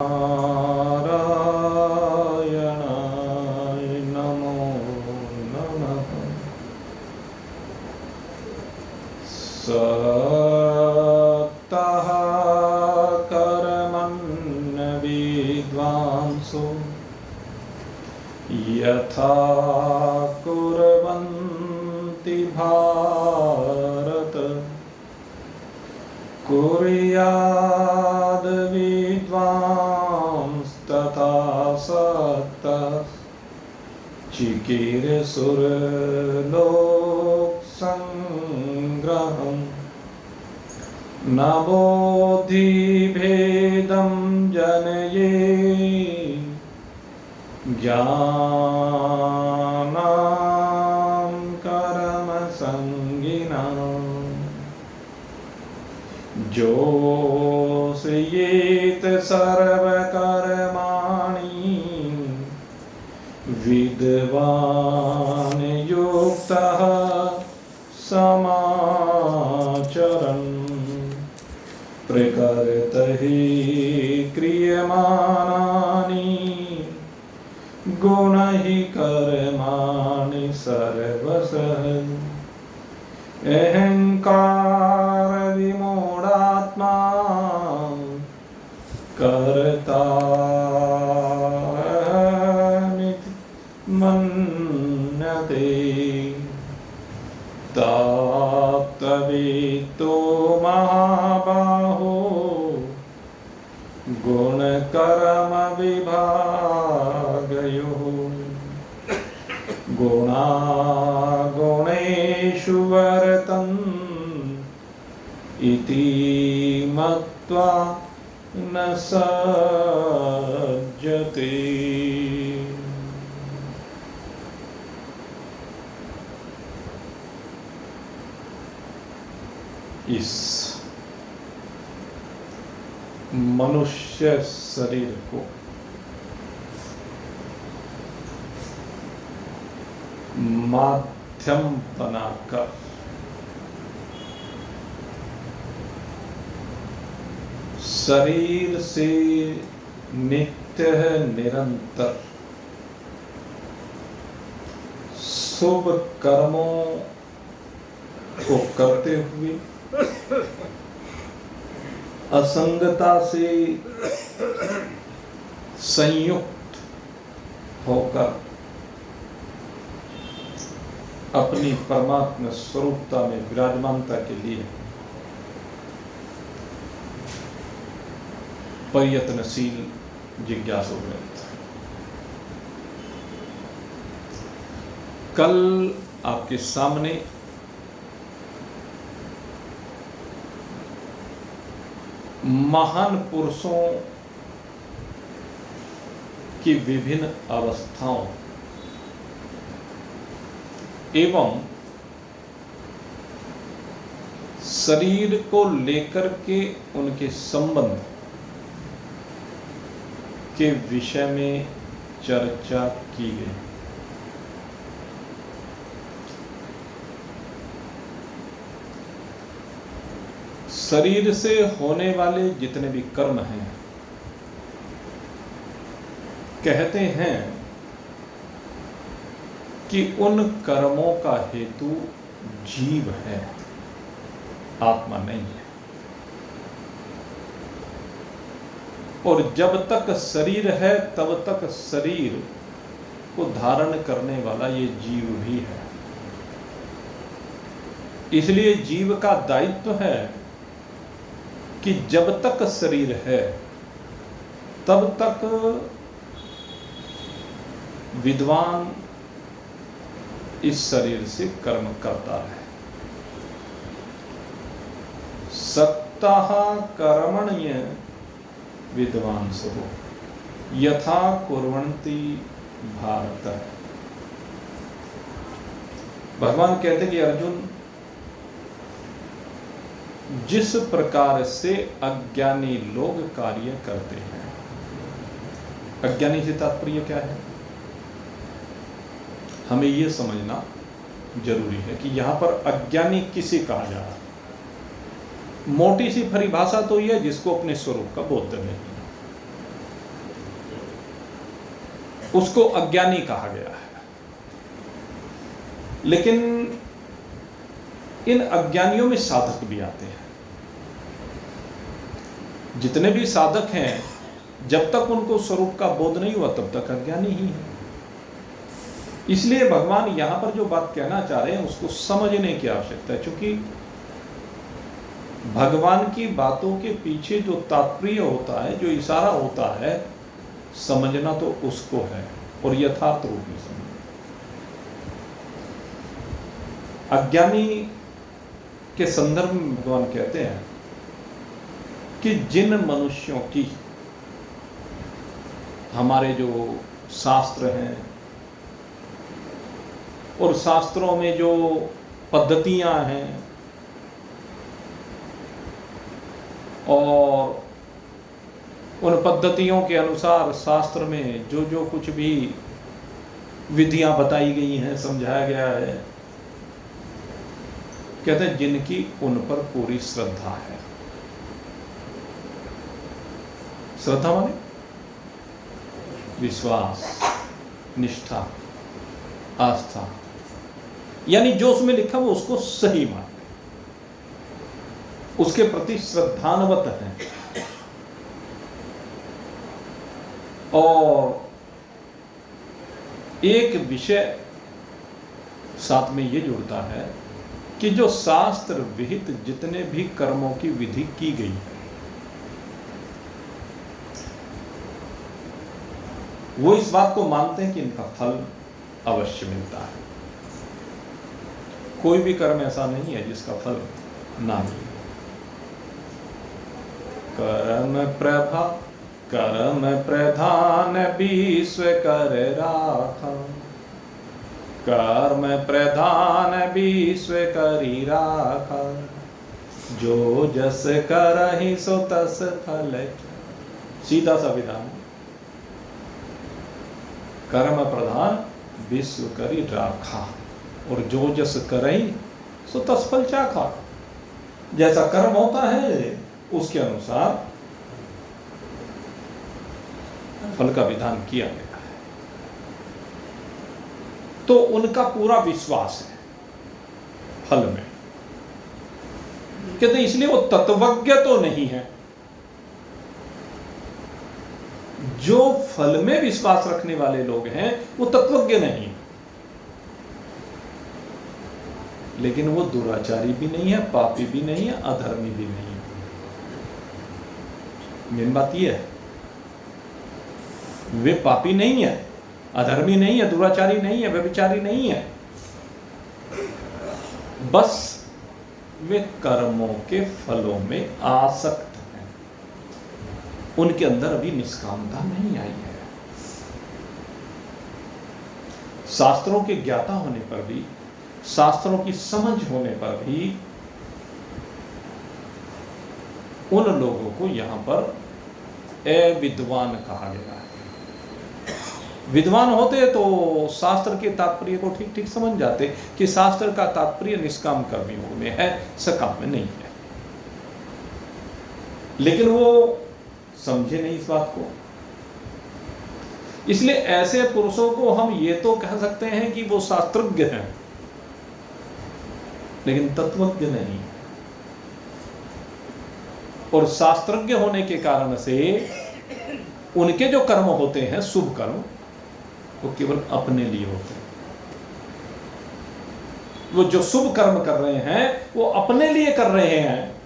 नारायणाय नमो नमः। सत्तः कर्मण्य विद्वांसो यथा कुर्वन्ति भारत कुर्याद् विद्वांस्तथा सत्तः चिकीर्षुर्लोकसंग्रहम् न बोधिभेदं जनये ज्ञानां कर्मसंगिनाम् जोषयेत सर्वकर्माणि विद्वान् युक्तः समाचरन् प्रकृतिः क्रियमाणानि गुणैः कर्माणि सर्वशः अहंकार विमूढ़ात्मा कर्तामिति मन्यते तत्त्ववित्तो महाबाहो गुणकर्म विभागयोः गुणागुणेषु वर्तन् इति मत्वा न सज्जते। इस मनुष्य शरीर को माध्यम बनाकर शरीर से नित्य निरंतर शुभ कर्मों को करते हुए असंगता से संयुक्त होकर अपनी परमात्मा स्वरूपता में विराजमानता के लिए प्रयत्नशील जिज्ञासु ग्रंथ। कल आपके सामने महान पुरुषों की विभिन्न अवस्थाओं एवं शरीर को लेकर के उनके संबंध के विषय में चर्चा की गई। शरीर से होने वाले जितने भी कर्म हैं, कहते हैं कि उन कर्मों का हेतु जीव है, आत्मा नहीं है। और जब तक शरीर है तब तक शरीर को धारण करने वाला ये जीव भी है। इसलिए जीव का दायित्व है कि जब तक शरीर है तब तक विद्वान इस शरीर से कर्म करता है। सत्तः कर्मण्य विद्वांसो यथा कुर्वन्ति भारत। भगवान कहते कि अर्जुन, जिस प्रकार से अज्ञानी लोग कार्य करते हैं, अज्ञानी से तात्पर्य क्या है, हमें यह समझना जरूरी है कि यहां पर अज्ञानी किसे कहा जा रहा है। मोटी सी परिभाषा तो यह जिसको अपने स्वरूप का बोध नहीं है। उसको अज्ञानी कहा गया है। लेकिन इन अज्ञानियों में साधक भी आते हैं। जितने भी साधक हैं, जब तक उनको स्वरूप का बोध नहीं हुआ तब तक अज्ञानी ही है। इसलिए भगवान यहां पर जो बात कहना चाह रहे हैं उसको समझने की आवश्यकता है, क्योंकि भगवान की बातों के पीछे जो तात्पर्य होता है, जो इशारा होता है, समझना तो उसको है और यथार्थ रूप में समझना। अज्ञानी के संदर्भ में भगवान कहते हैं कि जिन मनुष्यों की हमारे जो शास्त्र हैं और शास्त्रों में जो पद्धतियां हैं और उन पद्धतियों के अनुसार शास्त्र में जो जो कुछ भी विधियां बताई गई हैं, समझाया गया है, कहते हैं जिनकी उन पर पूरी श्रद्धा है। श्रद्धा माने विश्वास, निष्ठा, आस्था, यानी जो उसमें लिखा वो उसको सही मानते, उसके प्रति श्रद्धान्वित हैं। और एक विषय साथ में ये जुड़ता है कि जो शास्त्र विहित जितने भी कर्मों की विधि की गई है, वो इस बात को मानते हैं कि इनका फल अवश्य मिलता है। कोई भी कर्म ऐसा नहीं है जिसका फल ना मिले। कर्म प्रधान विश्व कर राखा, कर्म प्रधान विश्व करी राखा, जो जस करहि सो तस फल। सीधा सा विधान, कर्म प्रधान विश्व करी राखा और जो जस करहि सो तस फल चाखा। जैसा कर्म होता है उसके अनुसार फल का विधान किया गया है। तो उनका पूरा विश्वास है फल में। कहते इसलिए वो तत्वज्ञ तो नहीं है। जो फल में विश्वास रखने वाले लोग हैं वो तत्वज्ञ नहीं, लेकिन वो दुराचारी भी नहीं है, पापी भी नहीं है, अधर्मी भी नहीं है। मेन बात यह है, वे पापी नहीं है, अधर्मी नहीं है, दुराचारी नहीं है, व्यभिचारी नहीं है, बस वे कर्मों के फलों में आसक्त हैं। उनके अंदर अभी निष्कामता नहीं आई है। शास्त्रों के ज्ञाता होने पर भी, शास्त्रों की समझ होने पर भी उन लोगों को यहां पर अविद्वान कहा गया है। विद्वान होते तो शास्त्र के तात्पर्य को ठीक ठीक समझ जाते कि शास्त्र का तात्पर्य निष्काम कर्मियों में है, सकाम में नहीं है। लेकिन वो समझे नहीं इस बात को। इसलिए ऐसे पुरुषों को हम ये तो कह सकते हैं कि वो शास्त्रज्ञ हैं, लेकिन तत्वज्ञ नहीं। और शास्त्रज्ञ होने के कारण से उनके जो कर्म होते हैं, शुभ कर्म, वो केवल अपने लिए होते हैं। वो जो शुभ कर्म कर रहे हैं वो अपने लिए कर रहे हैं,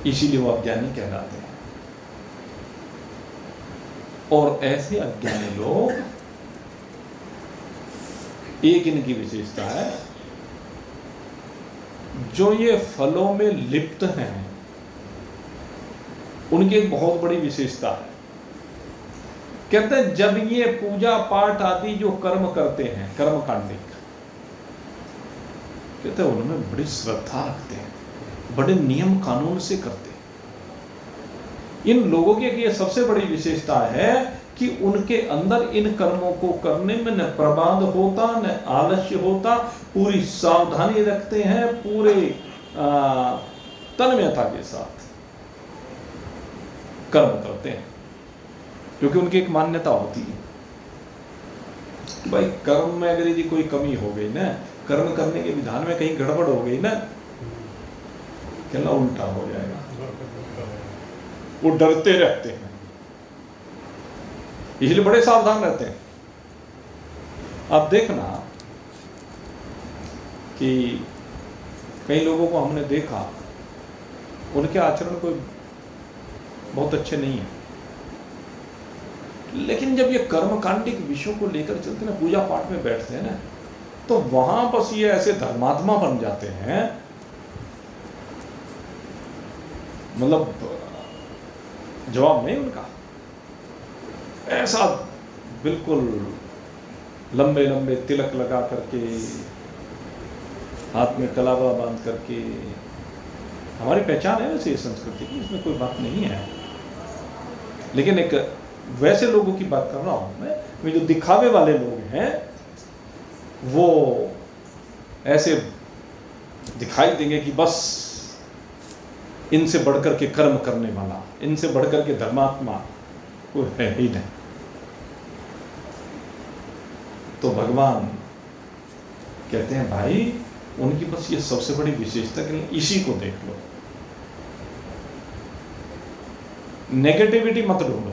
इसीलिए वो अज्ञानी कहलाते हैं। और ऐसे अज्ञानी लोग, एक इनकी विशेषता है, जो ये फलों में लिप्त हैं, उनकी एक बहुत बड़ी विशेषता है। कहते हैं जब ये पूजा पाठ आदि जो कर्म करते हैं, कर्मकांडिक, कहते हैं उनमें बड़ी श्रद्धा रखते हैं, बड़े नियम कानून से करते हैं। इन लोगों की ये सबसे बड़ी विशेषता है कि उनके अंदर इन कर्मों को करने में न प्रमाद होता, न आलस्य होता, पूरी सावधानी रखते हैं, पूरे तन्मयता के साथ कर्म करते हैं। क्योंकि उनकी एक मान्यता होती है कि भाई कर्म में अगर यदि कोई कमी हो गई ना, कर्म करने के विधान में कहीं गड़बड़ हो गई ना, क्या उल्टा हो जाएगा। वो डरते रहते हैं, इसलिए बड़े सावधान रहते हैं। आप देखना कि कई लोगों को हमने देखा, उनके आचरण कोई बहुत अच्छे नहीं है, लेकिन जब ये कर्मकांडिक विषयों को लेकर चलते ना, पूजा पाठ में बैठते हैं ना, तो वहां बस ये ऐसे धर्मात्मा बन जाते हैं, मतलब जवाब नहीं उनका। ऐसा बिल्कुल लंबे लंबे तिलक लगा करके, हाथ में कलावा बांध करके, हमारी पहचान है वैसे ये संस्कृति की, इसमें कोई बात नहीं है। लेकिन एक वैसे लोगों की बात कर रहा हूं मैं जो दिखावे वाले लोग हैं, वो ऐसे दिखाई देंगे कि बस इनसे बढ़कर के कर्म करने वाला, इनसे बढ़कर के धर्मात्मा कोई है ही नहीं। तो भगवान कहते हैं भाई उनकी बस ये सबसे बड़ी विशेषता के लिए इसी को देख लो, नेगेटिविटी मत ढूंढो।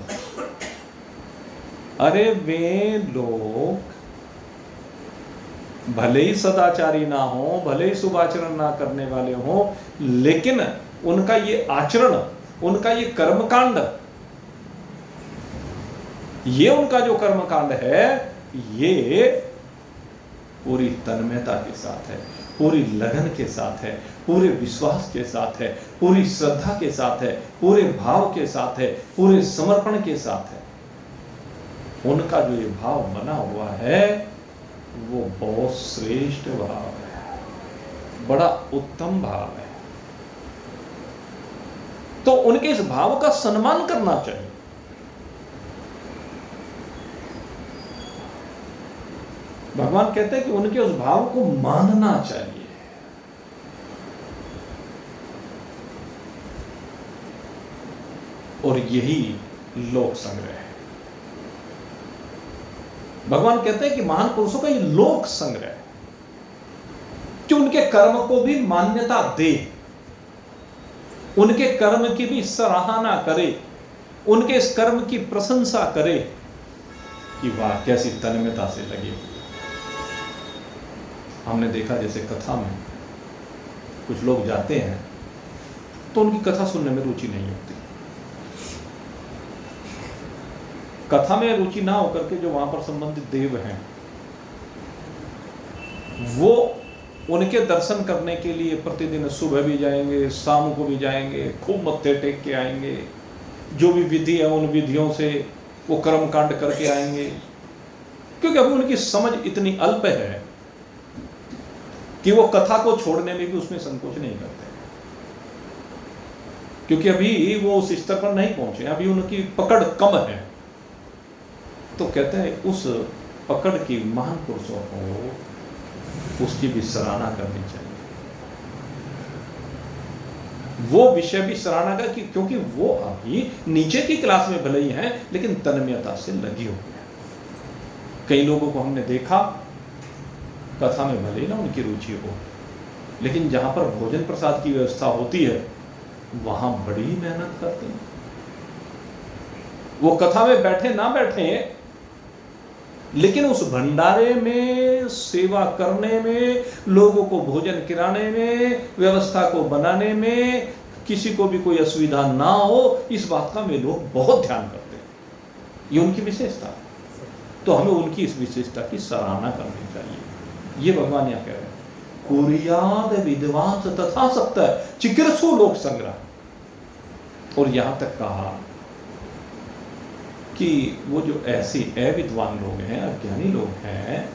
अरे वे लोग भले ही सदाचारी ना हो, भले ही शुभ आचरण ना करने वाले हो, लेकिन उनका ये आचरण, उनका ये कर्मकांड, ये उनका जो कर्मकांड है, ये पूरी तन्मयता के साथ है, पूरी लगन के साथ है, पूरे विश्वास के साथ है, पूरी श्रद्धा के साथ है, पूरे भाव के साथ है, पूरे समर्पण के साथ है। उनका जो ये भाव बना हुआ है वो बहुत श्रेष्ठ भाव है, बड़ा उत्तम भाव है। तो उनके इस भाव का सम्मान करना चाहिए। भगवान कहते हैं कि उनके उस भाव को मानना चाहिए। और यही लोक संग्रह है। भगवान कहते हैं कि महान पुरुषों का ये लोक संग्रह है कि उनके कर्म को भी मान्यता दे, उनके कर्म की भी सराहना करे, उनके इस कर्म की प्रशंसा करे कि वाह कैसी तन्मयता से लगे। हमने देखा जैसे कथा में कुछ लोग जाते हैं तो उनकी कथा सुनने में रुचि नहीं होती। कथा में रुचि ना होकर के जो वहां पर संबंधित देव हैं, वो उनके दर्शन करने के लिए प्रतिदिन सुबह भी जाएंगे, शाम को भी जाएंगे, खूब मत्थे टेक के आएंगे, जो भी विधि है उन विधियों से वो कर्मकांड करके आएंगे, क्योंकि अभी उनकी समझ इतनी अल्प है कि वो कथा को छोड़ने में भी उसमें संकोच नहीं करते, क्योंकि अभी वो उस स्तर पर नहीं पहुंचे, अभी उनकी पकड़ कम है। तो कहते हैं उस पकड़ की महान पुरुषों को उसकी भी सराहना करनी चाहिए, वो विषय भी सराहना का, क्योंकि वो अभी नीचे की क्लास में भले ही हैं लेकिन तन्मयता से लगी हुई है। कई लोगों को हमने देखा कथा में भले ही ना उनकी रुचि हो, लेकिन जहां पर भोजन प्रसाद की व्यवस्था होती है वहां बड़ी मेहनत करते हैं। वो कथा में बैठे ना बैठे, लेकिन उस भंडारे में सेवा करने में, लोगों को भोजन कराने में, व्यवस्था को बनाने में किसी को भी कोई असुविधा ना हो, इस बात का वे लोग बहुत ध्यान करते हैं। ये उनकी विशेषता है, तो हमें उनकी इस विशेषता की सराहना करनी चाहिए। ये भगवान यहाँ कह रहे हैं, कुर्याद विद्वांस तथा सप्त चिकित्सु लोक संग्रह। और यहां तक कहा कि वो जो ऐसे अविद्वान लोग हैं, अज्ञानी लोग हैं,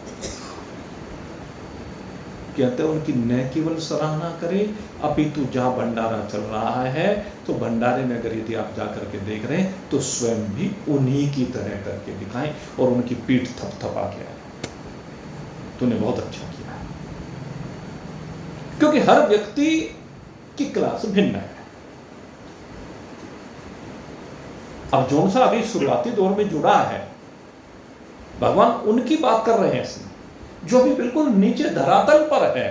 कहते हैं उनकी न केवल सराहना करे, अपितु जहां भंडारा चल रहा है तो भंडारे में अगर यदि आप जाकर के देख रहे हैं तो स्वयं भी उन्हीं की तरह करके दिखाएं और उनकी पीठ थपथपा के आए, तूने बहुत अच्छा किया। क्योंकि हर व्यक्ति की क्लास भिन्न है। अब जौन सा अभी शुरुआती दौर में जुड़ा है, भगवान उनकी बात कर रहे हैं इसमें, जो अभी बिल्कुल नीचे धरातल पर है,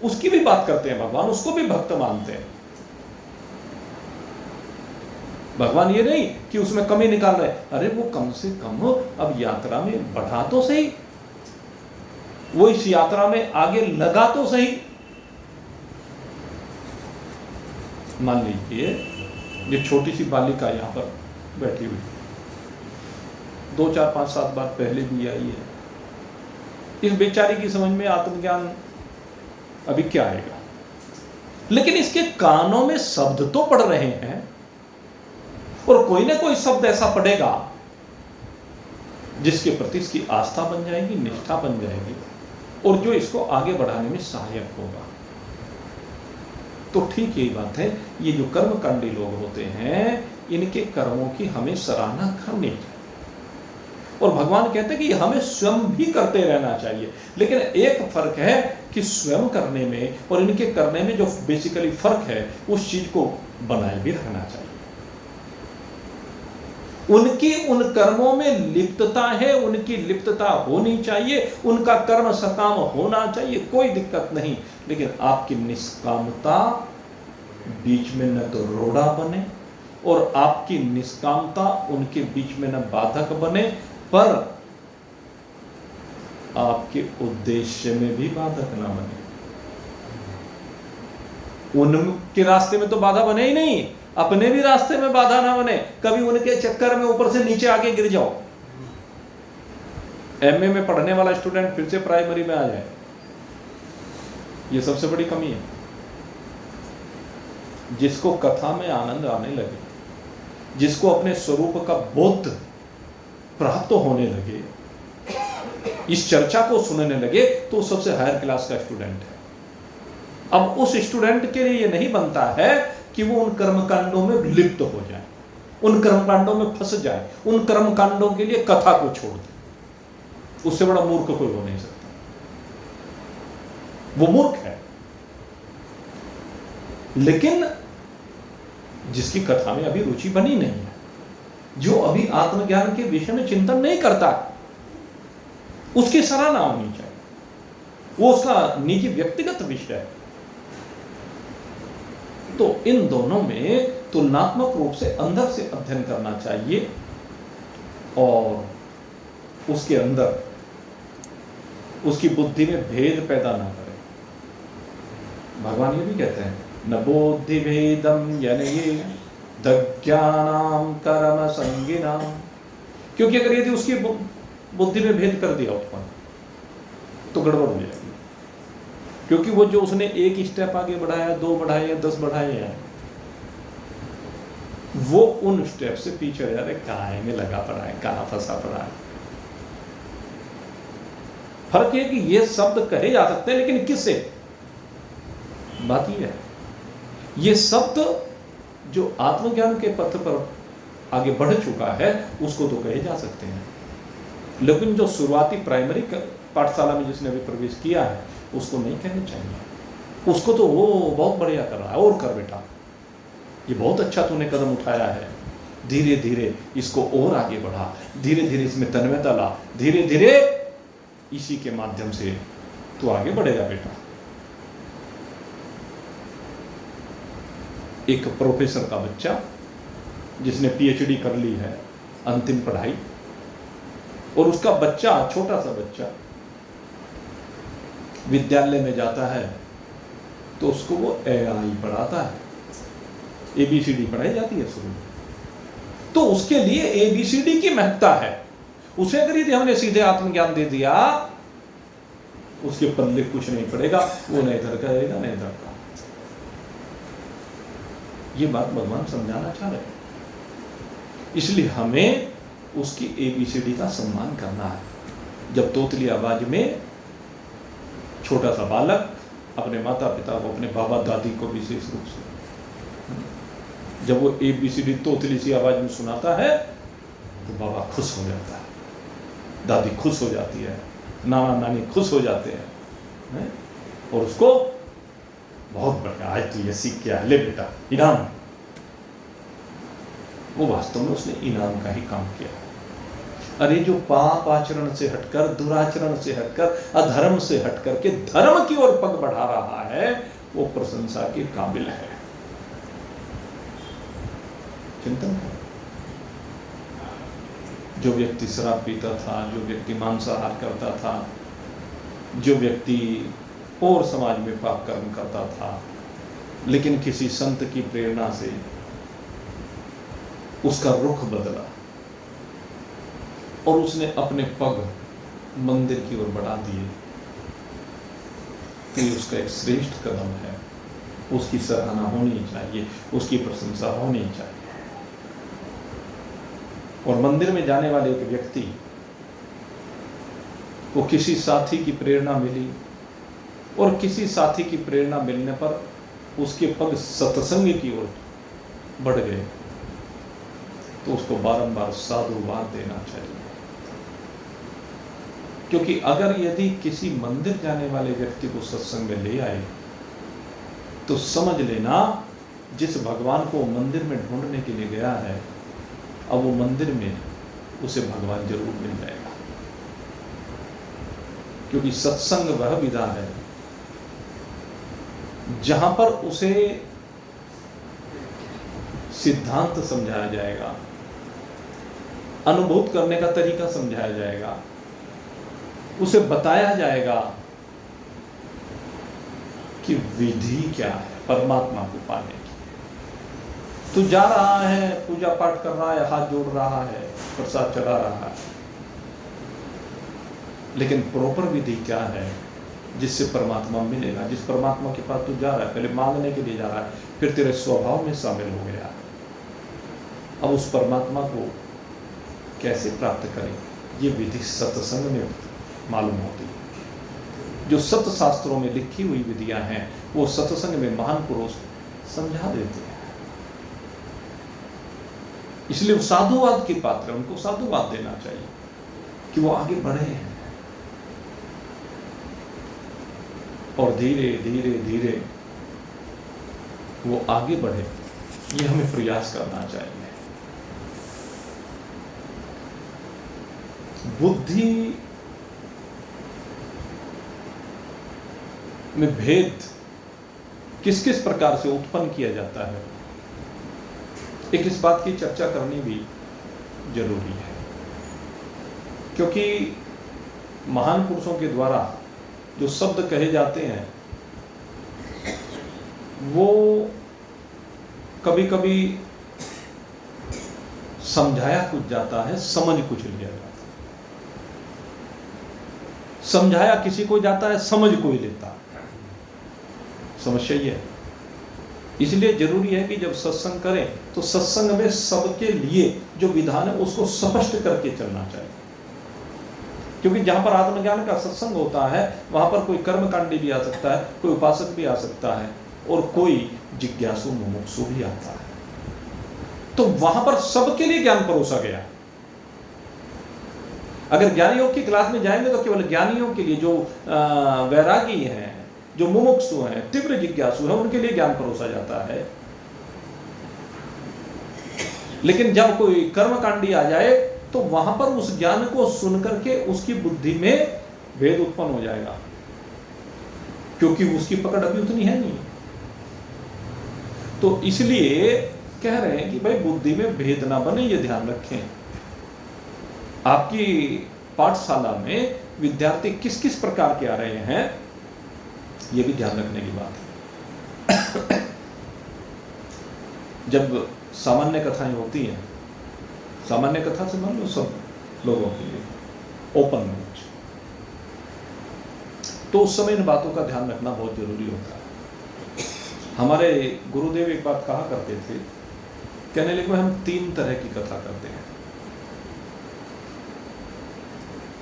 उसकी भी बात करते हैं भगवान, उसको भी भक्त मानते हैं। भगवान ये नहीं कि उसमें कमी निकाल रहे, अरे वो कम से कम अब यात्रा में बढ़ा तो सही, वो इस यात्रा में आगे लगा तो सही। मान लीजिए ये छोटी सी बालिका यहां पर बैठी हुई, 2 4 5 7 बार पहले भी आई है, इस बेचारी की समझ में आत्मज्ञान अभी क्या आएगा, लेकिन इसके कानों में शब्द तो पड़ रहे हैं, और कोई ना कोई शब्द ऐसा पड़ेगा जिसके प्रति इसकी आस्था बन जाएगी, निष्ठा बन जाएगी, और जो इसको आगे बढ़ाने में सहायक होगा। तो ठीक यही बात है, ये जो कर्मकांडी लोग होते हैं, इनके कर्मों की हमें सराहना करनी चाहिए, और भगवान कहते हैं कि हमें स्वयं भी करते रहना चाहिए। लेकिन एक फर्क है कि स्वयं करने में और इनके करने में जो बेसिकली फर्क है, उस चीज को बनाए भी रखना चाहिए। उनकी उन कर्मों में लिप्तता है, उनकी लिप्तता होनी चाहिए, उनका कर्म सकाम होना चाहिए, कोई दिक्कत नहीं, लेकिन आपकी निष्कामता बीच में न तो रोड़ा बने, और आपकी निष्कामता उनके बीच में न बाधक बने, पर आपके उद्देश्य में भी बाधक ना बने। उनके रास्ते में तो बाधा बने ही नहीं, अपने भी रास्ते में बाधा ना बने, कभी उनके चक्कर में ऊपर से नीचे आके गिर जाओ। एमए में पढ़ने वाला स्टूडेंट फिर से प्राइमरी में आ जाए, ये सबसे बड़ी कमी है। जिसको कथा में आनंद आने लगे, जिसको अपने स्वरूप का बोध प्राप्त होने लगे, इस चर्चा को सुनने लगे, तो सबसे हायर क्लास का स्टूडेंट है। अब उस स्टूडेंट के लिए ये नहीं बनता है कि वो उन कर्मकांडों में लिप्त हो जाए, उन कर्मकांडों में फंस जाए, उन कर्मकांडों के लिए कथा को छोड़ दे। उससे बड़ा मूर्ख कोई हो नहीं सकता, वो मूर्ख है। लेकिन जिसकी कथा में अभी रुचि बनी नहीं है, जो अभी आत्मज्ञान के विषय में चिंतन नहीं करता, उसकी सराहना होनी चाहिए, वो उसका निजी व्यक्तिगत विषय है। तो इन दोनों में तुलनात्मक रूप से अंदर से अध्ययन करना चाहिए, और उसके अंदर उसकी बुद्धि में भेद पैदा ना करे। भगवान ये भी कहते हैं, न बुद्धि भेदम यनये दज्ञानाम कर्म संगिनाम, क्योंकि अगर यदि उसकी बुद्धि में भेद कर दिया उत्पन्न, तो गड़बड़ हो जाएगी। क्योंकि वो जो उसने एक स्टेप आगे बढ़ाया, 2 बढ़ाए या 10 बढ़ाए हैं, वो उन स्टेप से पीछे जा रहे, कहाँ में लगा पड़ा है, कहाँ फंसा पड़ा है। फर्क है कि ये शब्द कहे जा सकते हैं, लेकिन किससे? बात ये है, ये शब्द जो आत्मज्ञान के पथ पर आगे बढ़ चुका है, उसको तो कहे जा सकते हैं, लेकिन जो शुरुआती प्राइमरी पाठशाला में जिसने अभी प्रवेश किया है, उसको नहीं कहना चाहिए। उसको तो वो बहुत बढ़िया कर रहा है, और कर बेटा, ये बहुत अच्छा तूने कदम उठाया है, धीरे धीरे इसको और आगे बढ़ा, धीरे धीरे इसमें तन्मयता ला, धीरे धीरे इसी के माध्यम से तू आगे बढ़ेगा बेटा। एक प्रोफेसर का बच्चा जिसने पीएचडी कर ली है, अंतिम पढ़ाई, और उसका बच्चा, छोटा सा बच्चा विद्यालय में जाता है, तो उसको वो एआई पढ़ाता है, एबीसीडी पढ़ाई जाती है शुरू में। तो उसके लिए एबीसीडी की महत्ता है। उसे अगर यदि हमने सीधे आत्मज्ञान दे दिया, उसके पल्ले कुछ नहीं पड़ेगा, वो नहीं इधर करेगा नहीं इधर का। ये बात भगवान समझाना चाह रहे हैं। इसलिए हमें उसकी एबीसीडी का सम्मान करना है। जब तोतली आवाज में छोटा सा बालक अपने माता पिता को, अपने बाबा दादी को विशेष रूप से, जब वो एबीसीडी तोतली सी आवाज में सुनाता है, तो बाबा खुश हो जाता है, दादी खुश हो जाती है, नाना नानी खुश हो जाते हैं, और उसको बहुत बढ़िया, आज तू ये सीख के आ, ले बेटा इनाम। वो वास्तव में उसने इनाम का ही काम किया। अरे जो पाप आचरण से हटकर, दुराचरण से हटकर, अधर्म से हटकर के धर्म की ओर पग बढ़ा रहा है, वो प्रशंसा के काबिल है। चिंतन करो। जो व्यक्ति शराब पीता था, जो व्यक्ति मांसाहार करता था, जो व्यक्ति और समाज में पाप कर्म करता था, लेकिन किसी संत की प्रेरणा से उसका रुख बदला और उसने अपने पग मंदिर की ओर बढ़ा दिए, तो ये उसका एक श्रेष्ठ कदम है। उसकी सराहना होनी चाहिए, उसकी प्रशंसा होनी चाहिए। और मंदिर में जाने वाले एक व्यक्ति को किसी साथी की प्रेरणा मिली और किसी साथी की प्रेरणा मिलने पर उसके पग सत्संग की ओर बढ़ गए, तो उसको बारंबार साधुवाद देना चाहिए। क्योंकि अगर यदि किसी मंदिर जाने वाले व्यक्ति को सत्संग में ले आए, तो समझ लेना जिस भगवान को मंदिर में ढूंढने के लिए गया है, अब वो मंदिर में उसे भगवान जरूर मिल जाएगा। क्योंकि सत्संग वह विधा है जहां पर उसे सिद्धांत समझाया जाएगा, अनुभूत करने का तरीका समझाया जाएगा, उसे बताया जाएगा कि विधि क्या है परमात्मा को पाने की। तू जा रहा है, पूजा पाठ कर रहा है, हाथ जोड़ रहा है, प्रसाद चढ़ा रहा है, लेकिन प्रॉपर विधि क्या है जिससे परमात्मा मिलेगा? जिस परमात्मा के पास तू जा रहा है, पहले मांगने के लिए जा रहा है, फिर तेरे स्वभाव में शामिल हो गया। अब उस परमात्मा को कैसे प्राप्त करें? ये विधि सत्संग में मालूम होती है। जो सत्य शास्त्रों में लिखी हुई विधियां हैं, वो सत्संग में महान पुरुष समझा देते हैं। इसलिए वो साधुवाद के पात्र, उनको साधुवाद देना चाहिए कि वो आगे बढ़े हैं और धीरे धीरे धीरे वो आगे बढ़े। ये हमें प्रयास करना चाहिए। बुद्धि में भेद किस किस प्रकार से उत्पन्न किया जाता है, एक इस बात की चर्चा करनी भी जरूरी है। क्योंकि महान पुरुषों के द्वारा जो शब्द कहे जाते हैं, वो कभी कभी समझाया कुछ जाता है, समझ कुछ लिया जाता है। समझाया किसी को जाता है, समझ कोई लेता है। समस्या ये है। इसलिए जरूरी है कि जब सत्संग करें तो सत्संग में सबके लिए जो विधान है उसको स्पष्ट करके चलना चाहिए। क्योंकि जहां पर आत्मज्ञान का सत्संग होता है, वहां पर कोई कर्मकांडी भी आ सकता है, कोई उपासक भी आ सकता है और कोई जिज्ञासु मुमुक्षु भी आता है। तो वहां पर सबके लिए ज्ञान परोसा गया। अगर ज्ञानियों की क्लास में जाएंगे तो केवल ज्ञानियों के लिए, जो वैरागी हैं, जो मुमुक्षु हैं, तीव्र जिज्ञासु हैं, उनके लिए ज्ञान परोसा जाता है। लेकिन जब कोई कर्मकांडी आ जाए तो वहां पर उस ज्ञान को सुनकर के उसकी बुद्धि में भेद उत्पन्न हो जाएगा, क्योंकि उसकी पकड़ अभी उतनी है नहीं। तो इसलिए कह रहे हैं कि भाई बुद्धि में भेद ना बने, ये ध्यान रखें। आपकी पाठशाला में विद्यार्थी किस किस प्रकार के आ रहे हैं, ये भी ध्यान रखने की बात है। जब सामान्य कथाएं होती हैं, सामान्य कथा से मान लो सब लोगों के लिए ओपन नोच, तो उस समय इन बातों का ध्यान रखना बहुत जरूरी होता है। हमारे गुरुदेव एक बात कहा करते थे, कहने लगे हम 3 तरह की कथा करते हैं।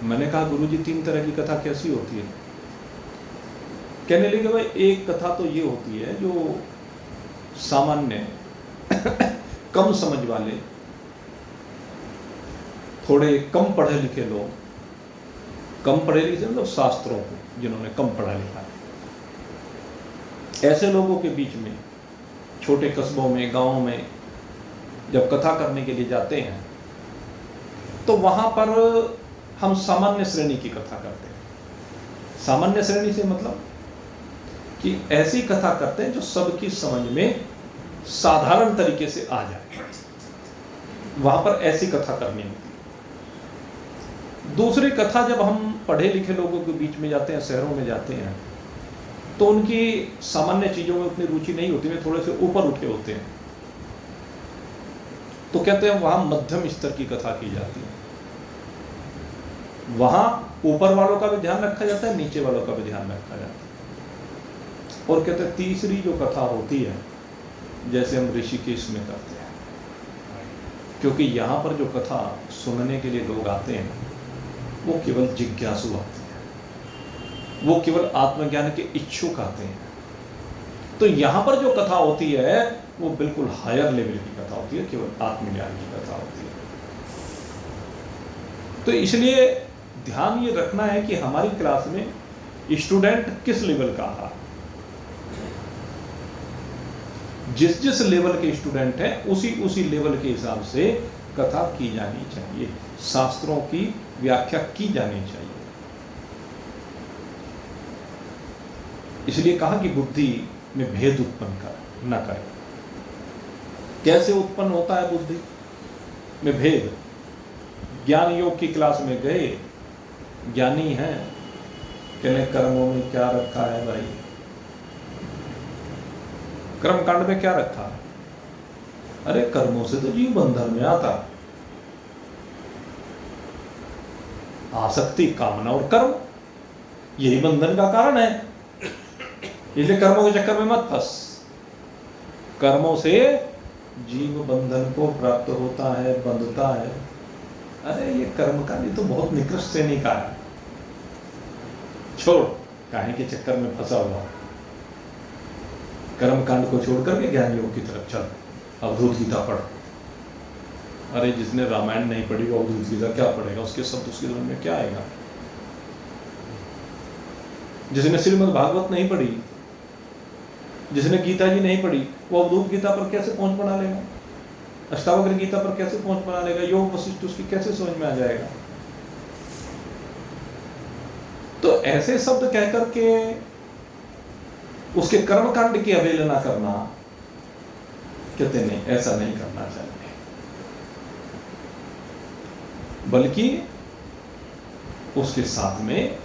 मैंने कहा गुरुजी 3 तरह की कथा कैसी होती है? कहने लगे भाई एक कथा तो ये होती है जो सामान्य कम समझ वाले, थोड़े कम पढ़े लिखे लोग, कम पढ़े लिखे मतलब शास्त्रों को जिन्होंने कम पढ़ा लिखा है, ऐसे लोगों के बीच में, छोटे कस्बों में, गांवों में जब कथा करने के लिए जाते हैं तो वहां पर हम सामान्य श्रेणी की कथा करते हैं। सामान्य श्रेणी से मतलब कि ऐसी कथा करते हैं जो सबकी समझ में साधारण तरीके से आ जाए, वहां पर ऐसी कथा करनी होती है। दूसरी कथा जब हम पढ़े लिखे लोगों के बीच में जाते हैं, शहरों में जाते हैं, तो उनकी सामान्य चीजों में उतनी रुचि नहीं होती, वे थोड़े से ऊपर उठे होते हैं, तो कहते हैं वहां मध्यम स्तर की कथा की जाती है। वहां ऊपर वालों का भी ध्यान रखा जाता है, नीचे वालों का भी ध्यान रखा जाता है। और कहते हैं तीसरी जो कथा होती है, जैसे हम ऋषिकेश में करते हैं, क्योंकि यहाँ पर जो कथा सुनने के लिए लोग आते हैं वो केवल जिज्ञासु आते हैं, वो केवल आत्मज्ञान के इच्छुक आते हैं। तो यहाँ पर जो कथा होती है वो बिल्कुल हायर लेवल की कथा होती है, केवल आत्मज्ञान की कथा होती है। तो इसलिए ध्यान ये रखना है कि हमारी क्लास में स्टूडेंट किस लेवल का है। जिस जिस लेवल के स्टूडेंट हैं उसी लेवल के हिसाब से कथा की जानी चाहिए, शास्त्रों की व्याख्या की जानी चाहिए। इसलिए कहा कि बुद्धि में भेद उत्पन्न न करें। कैसे उत्पन्न होता है बुद्धि में भेद? ज्ञान योग की क्लास में गए, ज्ञानी हैं, कहने कर्मों में क्या रखा है भाई, कर्म कांड में क्या रखा है? अरे कर्मों से तो जीव बंधन में आता, आसक्ति, कामना और कर्म यही बंधन का कारण है। इसलिए कर्मों के चक्कर में मत फंस। कर्मों से जीव बंधन को प्राप्त होता है, बंधता है। अरे ये कर्म का नहीं तो बहुत निकृष्ट श्रेणी का है, छोड़, काहे के चक्कर में फंसा हुआ। कर्म कांड को छोड़ करके ज्ञान योग की तरफ चल, अवधूत गीता पढ़। अरे जिसने रामायण नहीं पढ़ी वो अवधूत गीता क्या पढ़ेगा? उसके शब्द उसके मन में क्या आएगा? जिसने श्रीमद् भागवत नहीं पढ़ी, जिसने गीता जी नहीं पढ़ी, वो अवधूत गीता पर कैसे पहुंच बना लेगा? अष्टावक्र गीता पर कैसे पहुंच बना लेगा? योग वशिष्ठ उसकी कैसे समझ में आ जाएगा? तो ऐसे शब्द कह करके उसके कर्मकांड की अवहेलना करना, कहते नहीं, ऐसा नहीं करना चाहिए। बल्कि उसके साथ में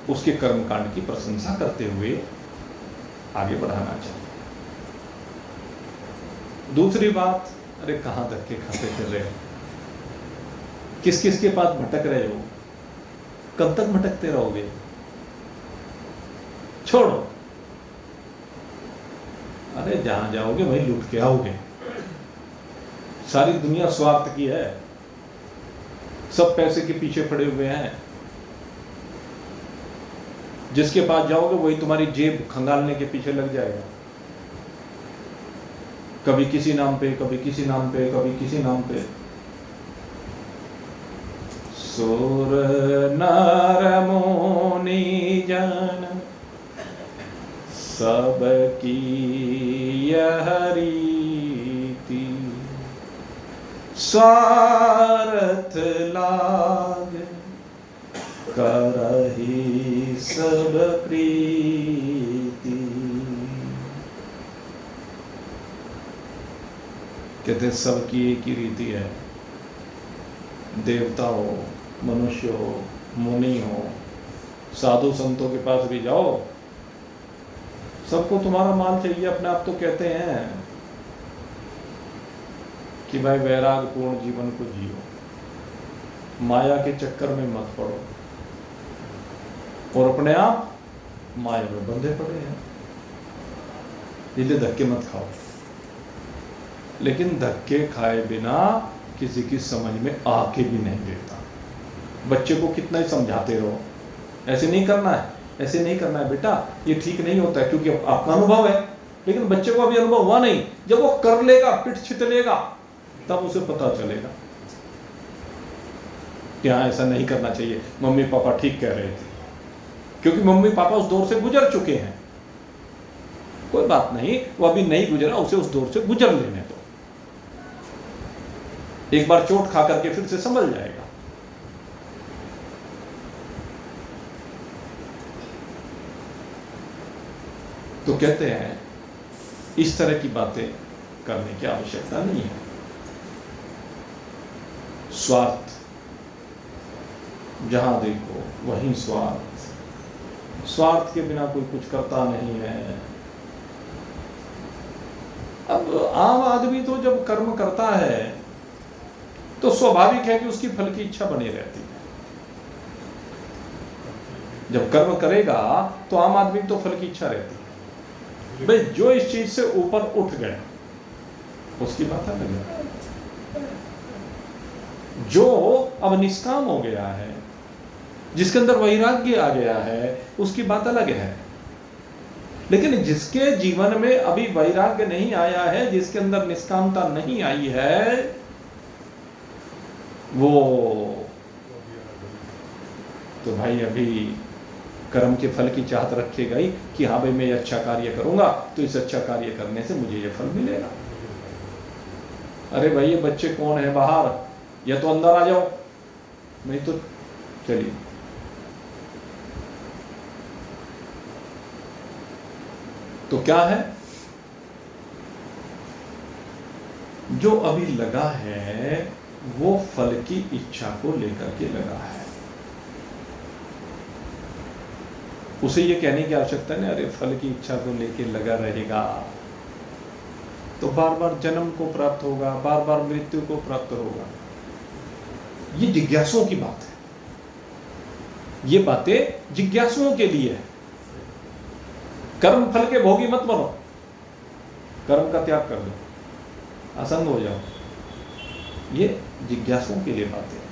उसके कर्मकांड की प्रशंसा करते हुए आगे बढ़ाना चाहिए। दूसरी बात, अरे कहां धक्के खाते फिर रहे हो? किस किस के पास भटक रहे हो? कब तक भटकते रहोगे? छोड़ो। अरे जहां जाओगे वहीं लूट के आओगे। सारी दुनिया स्वार्थ की है, सब पैसे के पीछे पड़े हुए हैं। जिसके पास जाओगे वही तुम्हारी जेब खंगालने के पीछे लग जाएगा। कभी किसी नाम पे, कभी किसी नाम पे, कभी किसी नाम पे। सुर नर मुनि जन सबकी यह रीति, स्वार्थ लाग करहि सब प्रीति। कहते सबकी एक ही रीति है। देवता हो, मनुष्य हो, मुनि हो, साधु संतों के पास भी जाओ, सबको तुम्हारा माल चाहिए। अपने आप तो कहते हैं कि भाई वैराग पूर्ण जीवन को जियो, माया के चक्कर में मत पड़ो, और अपने आप माया में बंधे पड़े हैं, इसलिए धक्के मत खाओ। लेकिन धक्के खाए बिना किसी की समझ में आके भी नहीं देता। बच्चे को कितना ही समझाते रहो, ऐसे नहीं करना है, ऐसे नहीं करना है बेटा, ये ठीक नहीं होता है, क्योंकि आपका अनुभव है। लेकिन बच्चे को अभी अनुभव हुआ नहीं, जब वो कर लेगा, पिट छितलेगा, तब उसे पता चलेगा कि हाँ ऐसा नहीं करना चाहिए, मम्मी पापा ठीक कह रहे थे। क्योंकि मम्मी पापा उस दौर से गुजर चुके हैं। कोई बात नहीं, वो अभी नहीं गुजरा, उसे उस दौर से गुजर लेने दो। एक बार चोट खा करके फिर से संभल जाएगा। तो कहते हैं इस तरह की बातें करने की आवश्यकता नहीं है। स्वार्थ, जहां देखो वहीं स्वार्थ, स्वार्थ के बिना कोई कुछ करता नहीं है। अब आम आदमी तो जब कर्म करता है तो स्वाभाविक है कि उसकी फल की इच्छा बनी रहती है। जब कर्म करेगा तो आम आदमी तो फल की इच्छा रहती है। भाई जो इस चीज से ऊपर उठ गए उसकी बात अलग है। जो अब निष्काम हो गया है, जिसके अंदर वैराग्य आ गया है, उसकी बात अलग है। लेकिन जिसके जीवन में अभी वैराग्य नहीं आया है, जिसके अंदर निष्कामता नहीं आई है, वो तो भाई अभी कर्म के फल की चाहत रखेगा ही कि हाँ भाई मैं ये अच्छा कार्य करूंगा तो इस अच्छा कार्य करने से मुझे ये फल मिलेगा। अरे भाई ये बच्चे कौन है बाहर, या तो अंदर आ जाओ, नहीं तो चलिए। तो क्या है, जो अभी लगा है वो फल की इच्छा को लेकर के लगा है। उसे ये कहने की आवश्यकता नहीं अरे फल की इच्छा को लेकर लगा रहेगा तो बार बार जन्म को प्राप्त होगा, बार बार मृत्यु को प्राप्त होगा। ये जिज्ञासुओं की बात है, ये बातें जिज्ञासुओं के लिए है। कर्म फल के भोगी मत बनो, कर्म का त्याग कर दो, असंग हो जाओ। ये जिज्ञासुओं के लिए बातें हैं।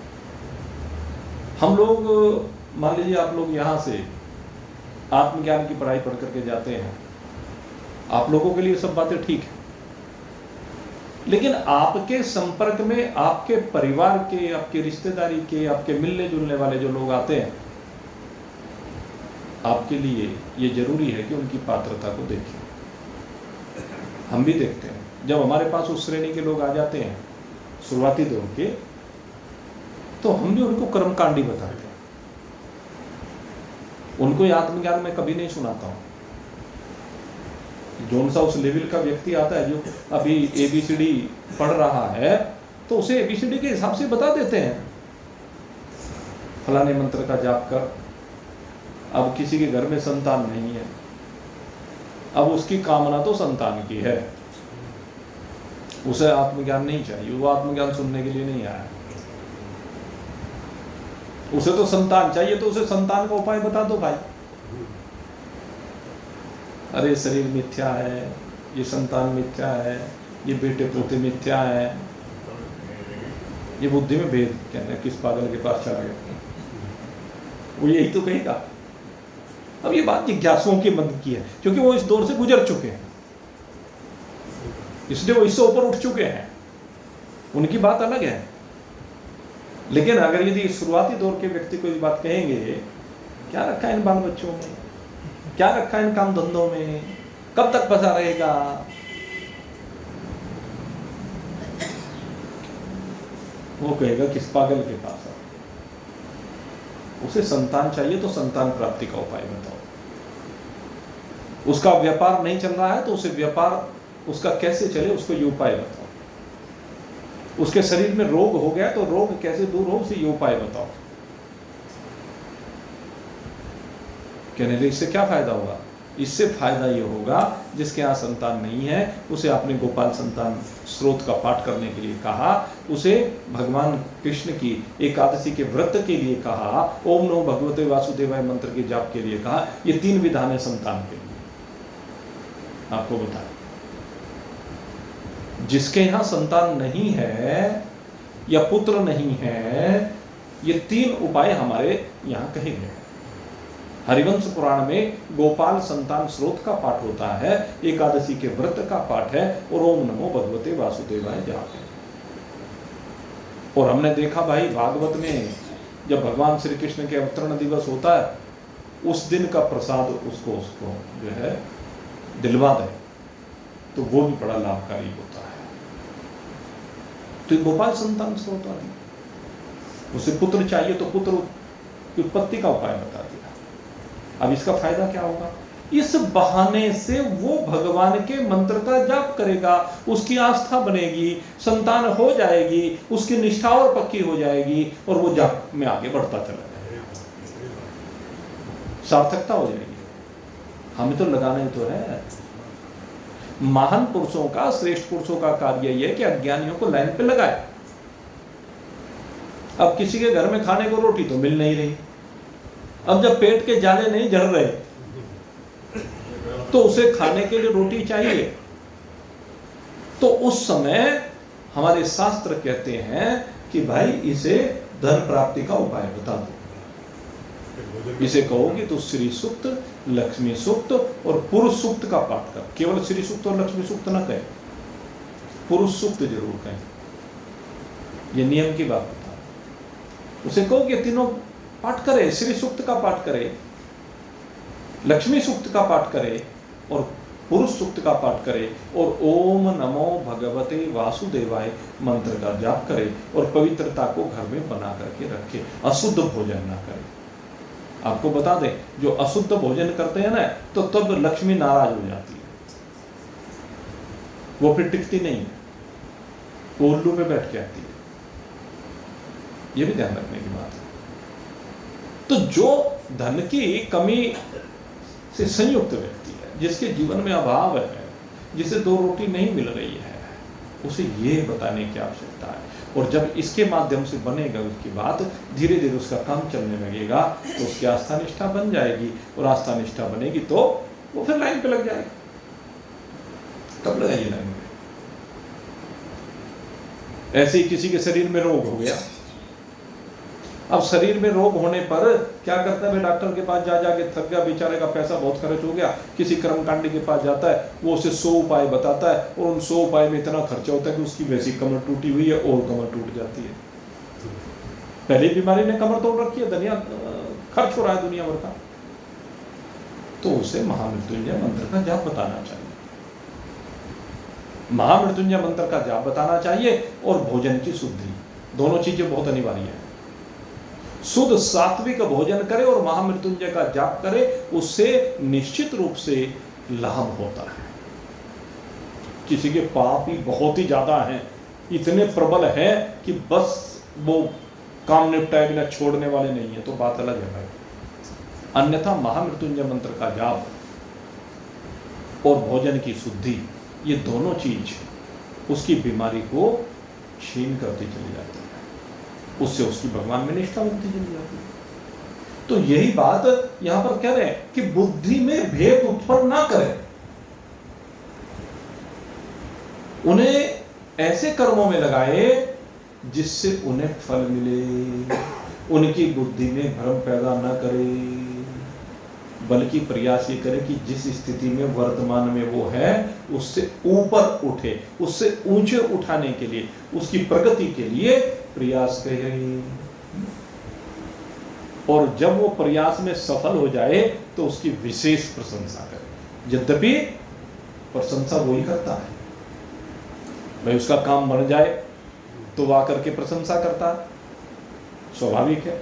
हम लोग मान लीजिए आप लोग यहाँ से आत्मज्ञान की पढ़ाई पढ़ करके जाते हैं, आप लोगों के लिए सब बातें ठीक है। लेकिन आपके संपर्क में आपके परिवार के, आपके रिश्तेदारी के, आपके मिलने जुलने वाले जो लोग आते हैं, आपके लिए ये जरूरी है कि उनकी पात्रता को देखें। हम भी देखते हैं जब हमारे पास उस श्रेणी के लोग आ जाते हैं शुरुआती दौर के, तो हम भी उनको कर्मकांडी बताते हैं। उनको ये आत्मज्ञान में कभी नहीं सुनाता हूं। जो सा उस लेवल का व्यक्ति आता है जो अभी ABCD पढ़ रहा है, तो उसे ABCD के हिसाब से बता देते हैं, फलाने मंत्र का जाप कर। अब किसी के घर में संतान नहीं है, अब उसकी कामना तो संतान की है, उसे आत्मज्ञान नहीं चाहिए, वो आत्मज्ञान सुनने के लिए नहीं आया। उसे तो संतान चाहिए, तो उसे संतान का उपाय बता दो भाई। अरे शरीर मिथ्या है, ये संतान मिथ्या है, ये बेटे पोते मिथ्या है, ये बुद्धि में भेद कहना किस पागल के पास चला गया, वो यही तो कहेगा। अब ये बात जिज्ञासुओं के मन की है, क्योंकि वो इस दौर से गुजर चुके हैं, इसलिए वो इससे ऊपर उठ चुके हैं, उनकी बात अलग है। लेकिन अगर यदि शुरुआती दौर के व्यक्ति को इस बात कहेंगे, क्या रखा है इन बाल बच्चों में, क्या रखा है इन काम धंधों में, कब तक फंसा रहेगा, वो कहेगा किस पागल के पास है। उसे संतान चाहिए तो संतान प्राप्ति का उपाय बताओ। उसका व्यापार नहीं चल रहा है तो उसे व्यापार उसका कैसे चले, उसको ये उपाय बताओ। उसके शरीर में रोग हो गया तो रोग कैसे दूर हो, उसे ये उपाय बताओ। कहने लगे इससे क्या फायदा होगा? इससे फायदा ये होगा जिसके यहाँ संतान नहीं है, उसे आपने गोपाल संतान स्रोत का पाठ करने के लिए कहा, उसे भगवान कृष्ण की एकादशी के व्रत के लिए कहा, ओम नमो भगवते वासुदेवाय मंत्र के जाप के लिए कहा। ये 3 विधान है संतान के लिए। आपको बताएं, जिसके यहाँ संतान नहीं है या पुत्र नहीं है, ये 3 उपाय हमारे यहाँ कहे गए। हरिवंश पुराण में गोपाल संतान स्रोत का पाठ होता है, एकादशी के व्रत का पाठ है, और ओम नमो भगवते वासुदेवाय जाप है। और हमने देखा भाई भागवत में जब भगवान श्री कृष्ण के अवतरण दिवस होता है, उस दिन का प्रसाद उसको जो है दिलवा दे, तो वो भी बड़ा लाभकारी होता है। तो गोपाल संतान से होता है, उसे पुत्र चाहिए तो पुत्र की उत्पत्ति का उपाय बता दिया। अब इसका फायदा क्या होगा? इस बहाने से वो भगवान के मंत्र का जाप करेगा, उसकी आस्था बनेगी, संतान हो जाएगी, उसकी निष्ठा और पक्की हो जाएगी और वो जाप में आगे बढ़ता चला जाएगा, सार्थकता हो जाएगी। हमें तो लगाना ही तो है। महान पुरुषों का, श्रेष्ठ पुरुषों का कार्य यह है कि अज्ञानियों को लाइन पे लगाए। अब किसी के घर में खाने को रोटी तो मिल नहीं रही, अब जब पेट के जाले नहीं जल रहे तो उसे खाने के लिए रोटी चाहिए। तो उस समय हमारे शास्त्र कहते हैं कि भाई इसे धन प्राप्ति का उपाय बता दो। इसे कहोगे तो श्री सूक्त, लक्ष्मी सूक्त और पुरुष सूक्त का पाठ कर। केवल श्री सूक्त और लक्ष्मी सूक्त न कहे, पुरुष सूक्त जरूर कहें। ये नियम की बात बता। उसे कहो कि तीनों पाठ करे, श्री सूक्त का पाठ करे, लक्ष्मी सूक्त का पाठ करे और पुरुष सूक्त का पाठ करे और ओम नमो भगवते वासुदेवाय मंत्र का जाप करे और पवित्रता को घर में बना करके रखे, अशुद्ध भोजन ना करे। आपको बता दें, जो अशुद्ध भोजन करते हैं ना, तो तब लक्ष्मी नाराज हो जाती है, वो फिर टिकती नहीं है, वो उल्लू पे बैठ के आती है। ये भी ध्यान रखने की बात है। तो जो धन की कमी से संयुक्त व्यक्ति है, जिसके जीवन में अभाव है, जिसे दो रोटी नहीं मिल रही है, उसे ये बताने की आवश्यकता है। और जब इसके माध्यम से बनेगा उसकी बात, धीरे धीरे उसका काम चलने लगेगा, तो उसकी आस्था निष्ठा बन जाएगी और आस्था निष्ठा बनेगी तो वो फिर लाइन पे लग जाएगा। कब लगाइए लाइन पे? ऐसे ही किसी के शरीर में रोग हो गया। अब शरीर में रोग होने पर क्या करता है? डॉक्टर के पास जा जाके थक गया, बेचारे का पैसा बहुत खर्च हो गया, किसी कर्मकांडी के पास जाता है, वो उसे 100 उपाय बताता है और उन 100 उपाय में इतना खर्चा होता है कि उसकी वैसी कमर टूटी हुई है और कमर टूट जाती है। पहली बीमारी ने कमर तोड़ रखी है, दुनिया खर्च हो रहा है दुनिया भर का। तो उसे महामृत्युंजय मंत्र का जाप बताना चाहिए, महामृत्युंजय मंत्र का जाप बताना चाहिए और भोजन की शुद्धि, दोनों चीजें बहुत अनिवार्य है। शुद्ध सात्विक भोजन करे और महामृत्युंजय का जाप करे, उससे निश्चित रूप से लाभ होता है। किसी के पाप ही बहुत ही ज्यादा हैं, इतने प्रबल हैं कि बस वो काम निपटाए बिना छोड़ने वाले नहीं है, तो बात अलग है भाई। अन्यथा महामृत्युंजय मंत्र का जाप और भोजन की शुद्धि, ये दोनों चीज उसकी बीमारी को छीन करती चली जाती है, उससे उसकी भगवान में निष्ठा बनती चली जाती है। तो यही बात यहां पर कह रहे हैं कि बुद्धि में भेद उत्पन्न ना करें, उन्हें ऐसे कर्मों में लगाए जिससे उन्हें फल मिले, उनकी बुद्धि में भ्रम पैदा ना करे, बल्कि प्रयास ये करे कि जिस स्थिति में वर्तमान में वो है उससे ऊपर उठे, उससे ऊंचे उठाने के लिए, उसकी प्रगति के लिए प्रयास करें। और जब वो प्रयास में सफल हो जाए तो उसकी विशेष प्रशंसा करें। यद्यपि प्रशंसा वही करता है भाई, उसका काम बन जाए तो वह आकर के प्रशंसा करता है, स्वाभाविक है।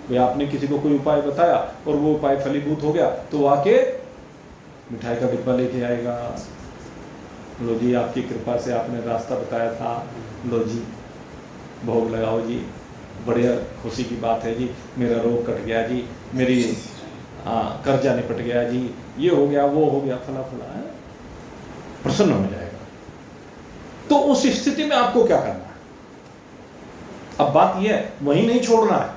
भाई आपने किसी को कोई उपाय बताया और वो उपाय फलीभूत हो गया तो वो आके मिठाई का डिब्बा लेके आएगा, लो जी आपकी कृपा से आपने रास्ता बताया था, लो जी भोग लगाओ जी, बढ़िया खुशी की बात है जी, मेरा रोग कट गया जी, मेरी कर्जा निपट गया जी, ये हो गया वो हो गया, फला फला है, प्रसन्न हो जाएगा। तो उस स्थिति में आपको क्या करना है? अब बात यह है, वहीं नहीं छोड़ना है।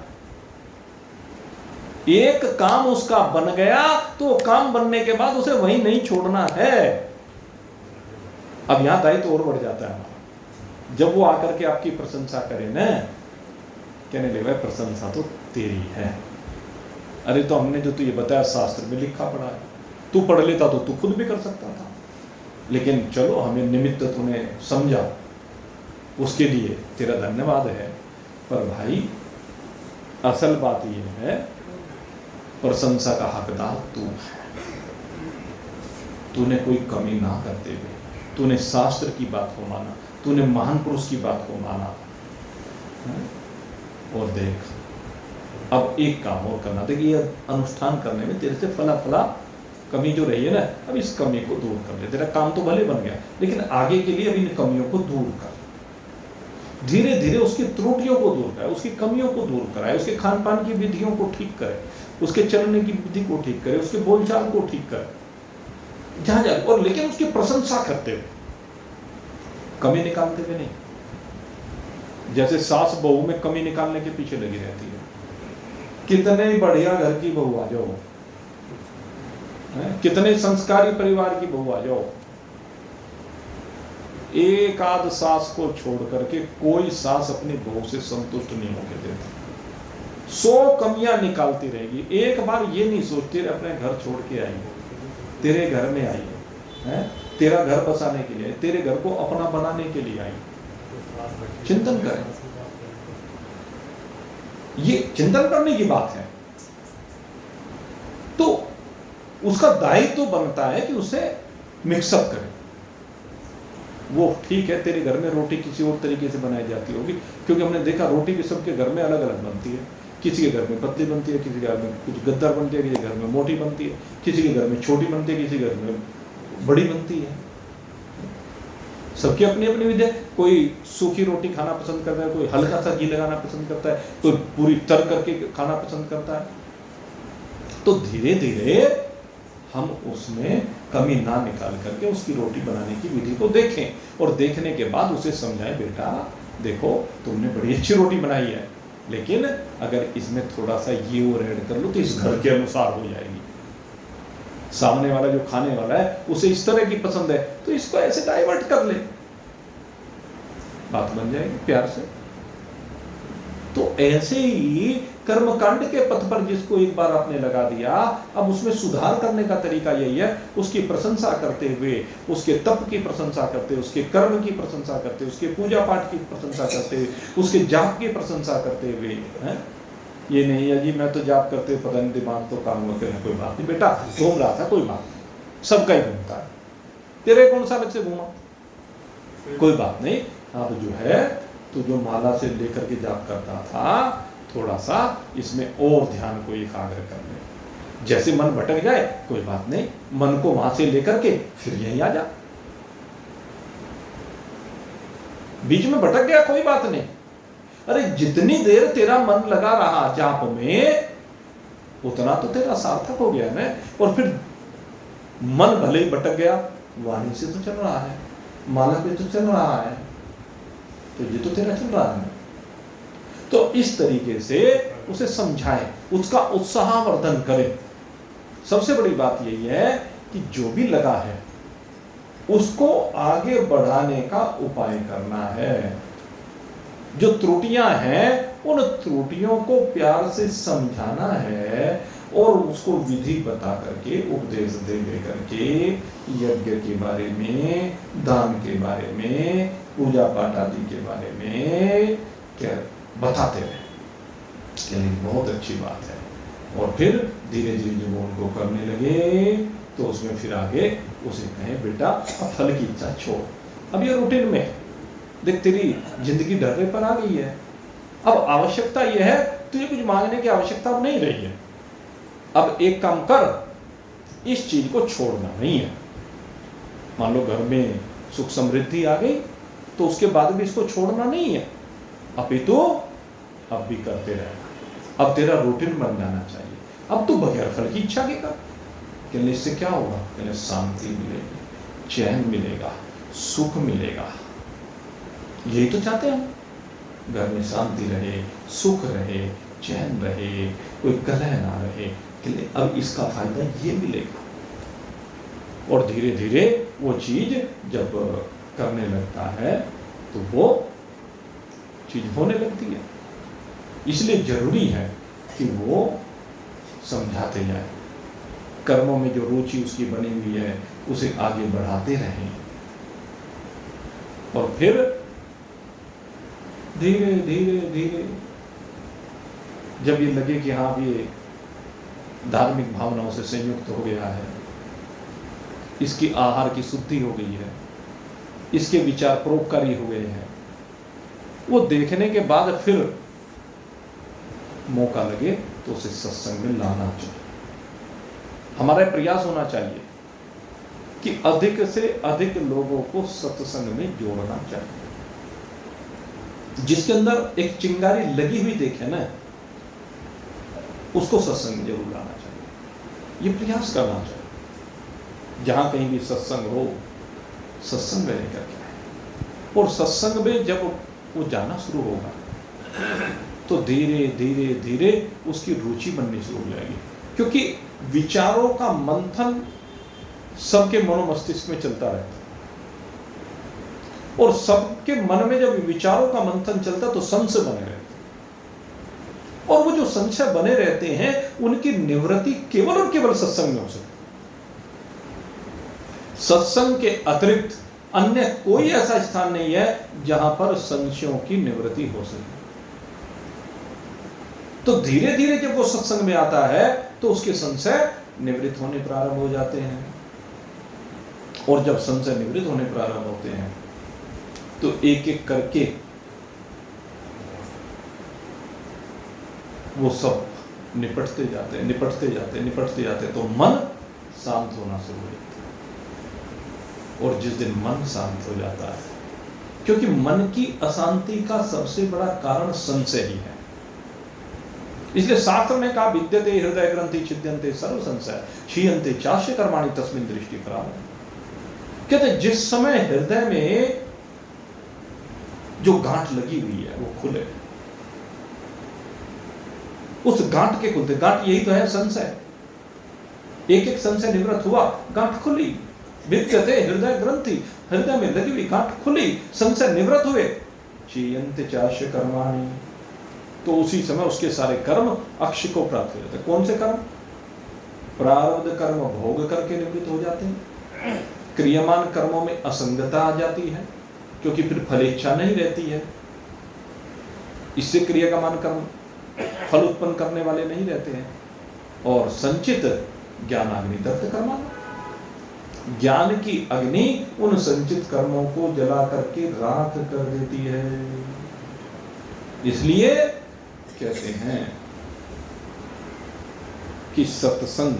एक काम उसका बन गया तो काम बनने के बाद उसे वहीं नहीं छोड़ना है। अब यहां दायित्व और बढ़ जाता है हमारा। जब वो आकर के आपकी प्रशंसा करे ना, कहने लगे प्रशंसा तो तेरी है, अरे तो हमने जो तुझे बताया शास्त्र में लिखा पड़ा है, तू पढ़ लेता तो तू खुद भी कर सकता था, लेकिन चलो हमें निमित्त तूने समझा, उसके लिए तेरा धन्यवाद है। पर भाई असल बात यह है, प्रशंसा का हकदार तू है। तूने कोई कमी ना करते हुए तूने शास्त्र की बात को माना, तूने महान पुरुष की बात को माना, और देख अब एक काम और करना, देख ये अनुष्ठान करने में तेरे से फला कमी जो रही है ना, अब इस कमी को दूर कर ले। तेरा काम तो भले बन गया, लेकिन आगे के लिए अब इन कमियों को दूर कर। धीरे धीरे उसकी त्रुटियों को दूर करे, उसकी कमियों को दूर कराए, उसके खान पान की विधियों को ठीक करे, उसके चलने की विधि को ठीक करे, उसके बोलचाल को ठीक करे, जहां जा, और लेकिन उसकी प्रशंसा करते हुए, कमी निकालते हुए नहीं। जैसे सास बहू में कमी निकालने के पीछे लगी रहती है। कितने बढ़िया घर की बहू आ जाओ, कितने संस्कारी परिवार की बहू आ जाओ, एक आध सास को छोड़ करके कोई सास अपनी बहू से संतुष्ट नहीं होकर देती। 100 कमियां निकालती रहेगी, एक बार ये नहीं सोचती अपने घर छोड़ के आई हो, तेरे घर में आई है, तेरा घर बसाने के लिए, तेरे घर को अपना बनाने के लिए आई। चिंतन करें, ये चिंतन करने की बात है। तो उसका दायित्व तो बनता है कि उसे मिक्सअप करे। वो ठीक है, तेरे घर में रोटी किसी और तरीके से बनाई जाती होगी, क्योंकि हमने देखा रोटी भी सबके घर में अलग अलग बनती है। किसी के घर में पतली बनती है, किसी के घर में कुछ गद्दार बनती है, किसी के घर में मोटी बनती है, किसी के घर में छोटी बनती है, किसी के घर में बड़ी बनती है। सबकी अपनी अपनी विधि है। कोई सूखी रोटी खाना पसंद करता है, कोई हल्का सा घी लगाना पसंद करता है, कोई पूरी तर करके खाना पसंद करता है। तो धीरे धीरे हम उसमें कमी ना निकाल करके उसकी रोटी बनाने की विधि को देखें, और देखने के बाद उसे समझाएं, बेटा देखो तुमने बड़ी अच्छी रोटी बनाई है, लेकिन अगर इसमें थोड़ा सा ये और ऐड कर लो तो इस घर के अनुसार हो जाएगी। सामने वाला जो खाने वाला है उसे इस तरह की पसंद है, तो इसको ऐसे डाइवर्ट कर ले, बात बन जाएगी प्यार से। तो ऐसे ही कर्मकांड के पथ पर जिसको एक बार आपने लगा दिया, अब उसमें सुधार करने का तरीका यही है, उसकी प्रशंसा करते हुए, उसके तप की प्रशंसा करते हुए, उसके कर्म की प्रशंसा करते हुए, उसके पूजा पाठ की प्रशंसा करते हुए, उसके जाप की प्रशंसा करते हुए। है ये नहीं है जी मैं तो जाप करते पता नहीं दिमाग तो काम होते हैं, कोई बात नहीं बेटा, घूम रहा था, कोई बात नहीं, सबका ही घूमता है, तेरे कौन सा अलग से घूमा, कोई बात नहीं। अब जो है तो जो माला से लेकर के जाप करता था, थोड़ा सा इसमें और ध्यान को एकाग्र कर ले। जैसे मन भटक जाए कोई बात नहीं, मन को वहां से लेकर के फिर यहीं आ जा। बीच में भटक गया कोई बात नहीं, अरे जितनी देर तेरा मन लगा रहा जाप में, उतना तो तेरा सार्थक हो गया ना। और फिर मन भले ही भटक गया, वाणी से तो चल रहा है, माला पे तो चल रहा है, तो ये तो तेरा चल रहा है। तो इस तरीके से उसे समझाएं, उसका उत्साहवर्धन करें। सबसे बड़ी बात यही है कि जो भी लगा है उसको आगे बढ़ाने का उपाय करना है। जो त्रुटियां हैं उन त्रुटियों को प्यार से समझाना है, और उसको विधि बता करके, उपदेश दे करके, यज्ञ के बारे में, दान के बारे में, पूजा पाठ आदि के बारे में क्या बताते रहे, यानी बहुत अच्छी बात है। और फिर धीरे धीरे जब वो उनको करने लगे तो उसमें फिर आगे उसे कहें बेटा अब फल की इच्छा छोड़, अब ये रूटीन में देख तेरी जिंदगी ढर्रे पर आ गई है, अब आवश्यकता यह है तुझे कुछ मांगने की आवश्यकता अब नहीं रही है। अब एक काम कर, इस चीज को छोड़ना नहीं है। मान लो घर में सुख समृद्धि आ गई तो उसके बाद भी इसको छोड़ना नहीं है, अपितु अब भी करते रहना। अब तेरा रूटीन बन जाना चाहिए। अब तो बगैर फल की इच्छा के कर, कहने इससे क्या होगा, कहने शांति मिलेगी, चैन मिलेगा, सुख मिलेगा। यही तो चाहते हैं, घर में शांति रहे, सुख रहे, चैन रहे, कोई कलह ना रहे। अब इसका फायदा ये मिलेगा, और धीरे धीरे वो चीज जब करने लगता है तो वो चीज होने लगती है। इसलिए जरूरी है कि वो समझाते जाए, कर्मों में जो रुचि उसकी बनी हुई है उसे आगे बढ़ाते रहें, और फिर धीरे धीरे धीरे जब ये लगे कि हाँ ये धार्मिक भावनाओं से संयुक्त हो गया है, इसकी आहार की शुद्धि हो गई है, इसके विचार परोपकारी हुए हैं, वो देखने के बाद फिर मौका लगे तो उसे सत्संग में लाना चाहिए। हमारा प्रयास होना चाहिए कि अधिक से अधिक लोगों को सत्संग में जोड़ना चाहिए। जिसके अंदर एक चिंगारी लगी हुई देखे ना, उसको सत्संग में जरूर लाना चाहिए। ये प्रयास करना चाहिए। जहां कहीं भी सत्संग हो, सत्संग में लेकर के आए। और सत्संग में जब वो जाना शुरू होगा तो धीरे धीरे धीरे उसकी रुचि बननी शुरू हो जाएगी। क्योंकि विचारों का मंथन सबके मनोमस्तिष्क में चलता रहता है, और सबके मन में जब विचारों का मंथन चलता है तो संशय बने रहते हैं, और वो जो संशय बने रहते हैं उनकी निवृत्ति केवल और केवल सत्संग में हो सकती है। सत्संग के अतिरिक्त अन्य कोई ऐसा स्थान नहीं है जहां पर संशयों की निवृत्ति हो सके। तो धीरे धीरे जब वो सत्संग में आता है तो उसके संशय निवृत्त होने प्रारंभ हो जाते हैं, और जब संशय निवृत्त होने प्रारंभ होते हैं तो एक एक करके वो सब निपटते जाते हैं, तो मन शांत होना शुरू हो जाता है। और जिस दिन मन शांत हो जाता है, क्योंकि मन की अशांति का सबसे बड़ा कारण संशय ही है, इसलिए शास्त्र ने कहा विद्यते हृदय ग्रंथि छिद्यन्ते सर्व संशय क्षीयन्ते चास्य कर्माणि तस्मिन् दृष्टि प्राप्त। कहते जिस समय हृदय में जो गांठ लगी हुई है वो खुले, उस गांठ के खुलते, गांठ यही तो है संशय। एक एक संशय निवृत्त हुआ, गांठ खुली। विद्यते हृदय ग्रंथि, हृदय में लगी हुई गांठ खुली, संशय निवृत्त हुए। क्षीयन्ते चास्य कर्माणि, तो उसी समय उसके सारे कर्म अक्ष को प्राप्त हो जाते हैं। कौन से कर्म? प्रारब्ध कर्म भोग करके निवृत्त हो जाते हैं। क्रियमान कर्मों में असंगता आ जाती है, क्योंकि फिर फलेच्छा नहीं रहती है। इससे क्रियामान कर्म फल उत्पन्न करने वाले नहीं रहते हैं। और संचित ज्ञानाग्नि दग्ध कर्म, ज्ञान की अग्नि उन संचित कर्मों को जला करके राख कर देती है। इसलिए कहते हैं कि सत्संग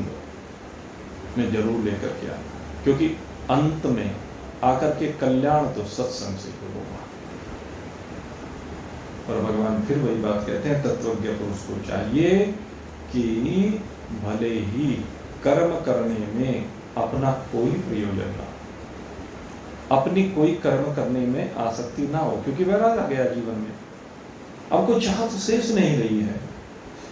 में जरूर लेकर के आना, क्योंकि अंत में आकर के कल्याण तो सत्संग से होगा। और भगवान फिर वही बात कहते हैं, तत्वज्ञ पुरुष को चाहिए कि भले ही कर्म करने में अपना कोई प्रयोजन ना, अपनी कोई कर्म करने में आसक्ति ना हो, क्योंकि वैराग आ गया जीवन में, अब कोई चाहत शेष नहीं रही है।